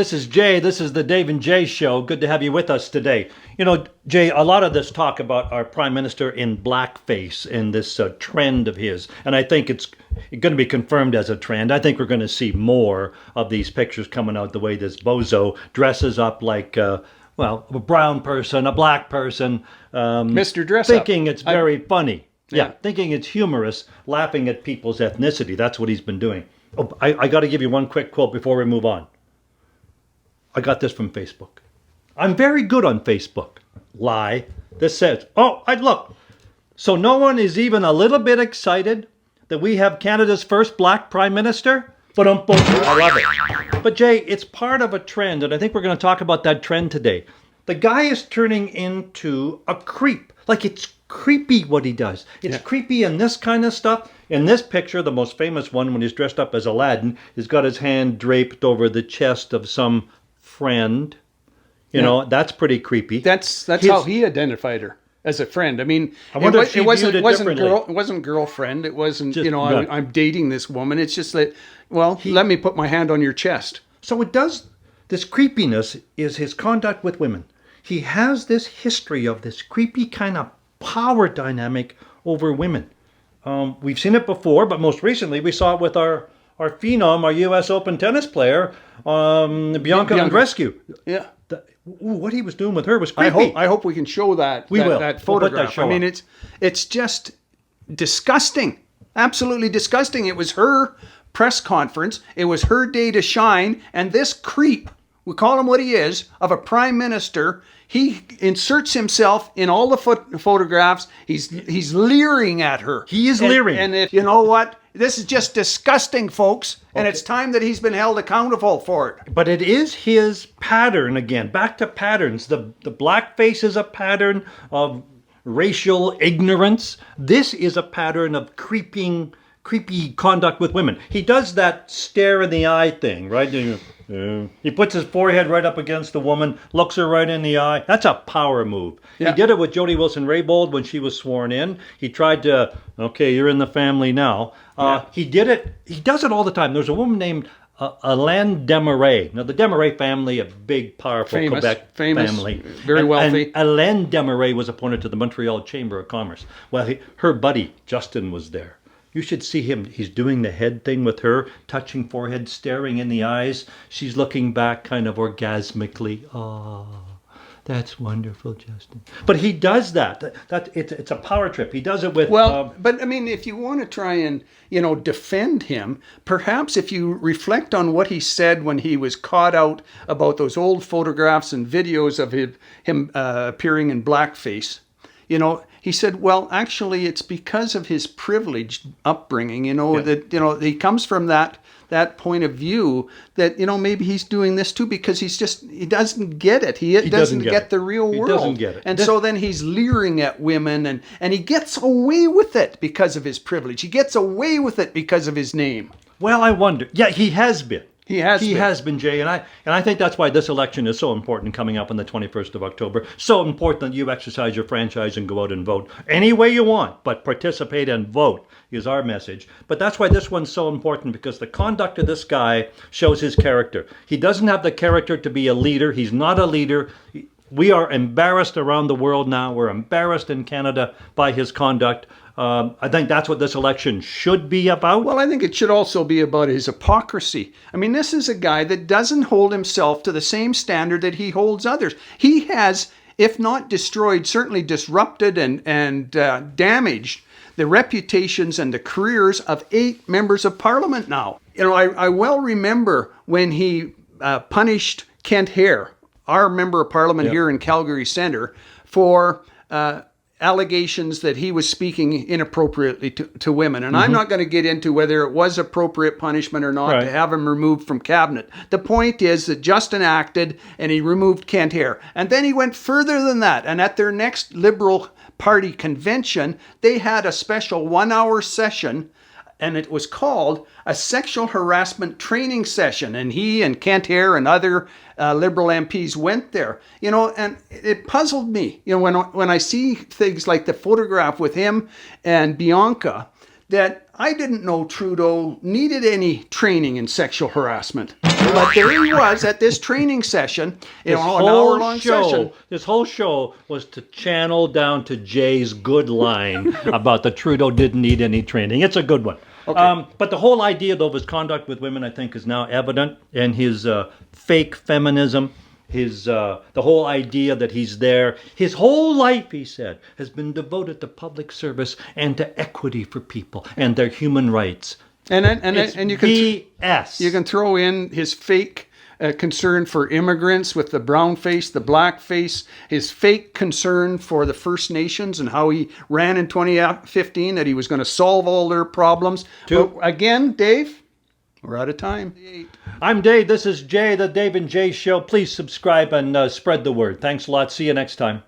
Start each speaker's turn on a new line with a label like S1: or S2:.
S1: This is Jay. This is the Dave and Jay Show. Good to have you with us today. You know, Jay, a lot of this talk about our Prime Minister in blackface and this trend of his, and I think it's going to be confirmed as a trend. I think we're going to see more of these pictures coming out the way this bozo dresses up like, a brown person, a black person.
S2: Mr. Dress
S1: thinking it's very funny. Yeah, thinking it's humorous, laughing at people's ethnicity. That's what he's been doing. Oh, I got to give you one quick quote before we move on. I got this from Facebook. I'm very good on Facebook. Lie. This says, look. So no one is even a little bit excited that we have Canada's first black prime minister? But I love it. But Jay, it's part of a trend, and I think we're going to talk about that trend today. The guy is turning into a creep. Like, it's creepy what he does. It's creepy in this kind of stuff. In this picture, the most famous one, when he's dressed up as Aladdin, he's got his hand draped over the chest of some friend. You know, that's pretty creepy.
S2: That's how he identified her, as a friend. I mean, it wasn't girlfriend. It wasn't, just, I'm dating this woman. It's just that, let me put my hand on your chest.
S1: So it does, this creepiness is his conduct with women. He has this history of this creepy kind of power dynamic over women. We've seen it before, but most recently we saw it with our phenom, our U.S. Open tennis player, Bianca Andreescu.
S2: Yeah.
S1: What he was doing with her was creepy.
S2: I hope we can show that. We will. That photograph. I mean, it's just disgusting. Absolutely disgusting. It was her press conference. It was her day to shine. And this creep, we call him what he is, of a prime minister, he inserts himself in all the photographs. He's leering at her.
S1: He is leering.
S2: And you know what? This is just disgusting, folks. And it's time that he's been held accountable for it.
S1: But it is his pattern again. Back to patterns. The blackface is a pattern of racial ignorance. This is a pattern of creepy conduct with women. He does that stare in the eye thing, right? He puts his forehead right up against the woman, looks her right in the eye. That's a power move. Yeah. He did it with Jody Wilson-Raybould when she was sworn in. He tried to, you're in the family now. He did it. He does it all the time. There's a woman named Alain Desmarais. Now, the Desmarais family, a big, powerful Quebec family.
S2: Very wealthy.
S1: And Alain Desmarais was appointed to the Montreal Chamber of Commerce. Well, her buddy, Justin, was there. You should see him. He's doing the head thing with her, touching forehead, staring in the eyes. She's looking back kind of orgasmically. Oh, that's wonderful, Justin. But he does that. It's a power trip. He does it with...
S2: but I mean, if you want to try and, defend him, perhaps if you reflect on what he said when he was caught out about those old photographs and videos of him appearing in blackface, he said, actually, it's because of his privileged upbringing, that, he comes from that point of view that, maybe he's doing this too because he doesn't get it. He doesn't get the real world.
S1: He doesn't get it.
S2: And so then he's leering at women and he gets away with it because of his privilege. He gets away with it because of his name.
S1: Well, I wonder. Yeah, he has been.
S2: He has
S1: been, Jay, and I think that's why this election is so important coming up on the 21st of October. So important that you exercise your franchise and go out and vote any way you want, but participate and vote is our message. But that's why this one's so important, because the conduct of this guy shows his character. He doesn't have the character to be a leader. He's not a leader. We are embarrassed around the world now. We're embarrassed in Canada by his conduct. I think that's what this election should be about.
S2: Well, I think it should also be about his hypocrisy. I mean, this is a guy that doesn't hold himself to the same standard that he holds others. He has, if not destroyed, certainly disrupted and damaged the reputations and the careers of 8 members of Parliament now. I well remember when he punished Kent Hare, our member of Parliament here in Calgary Centre, for allegations that he was speaking inappropriately to women. And I'm not going to get into whether it was appropriate punishment or not to have him removed from cabinet. The point is that Justin acted and he removed Kent Hare. And then he went further than that. And at their next Liberal Party convention, they had a special 1-hour session, and it was called a sexual harassment training session. And he and Kent Hare and other Liberal MPs went there, and it puzzled me, when I see things like the photograph with him and Bianca, that I didn't know Trudeau needed any training in sexual harassment. But there he was at this training session, an hour-long session.
S1: This whole show was to channel down to Jay's good line about the Trudeau didn't need any training. It's a good one. Okay. But the whole idea, though, of his conduct with women, I think, is now evident. And his fake feminism, the whole idea that he's there. His whole life, he said, has been devoted to public service and to equity for people and their human rights.
S2: And you can
S1: BS.
S2: You can throw in his fake concern for immigrants with the brown face, the black face, his fake concern for the First Nations and how he ran in 2015 that he was going to solve all their problems. But again, Dave, we're out of time.
S1: I'm Dave. This is Jay, the Dave and Jay Show. Please subscribe and spread the word. Thanks a lot. See you next time.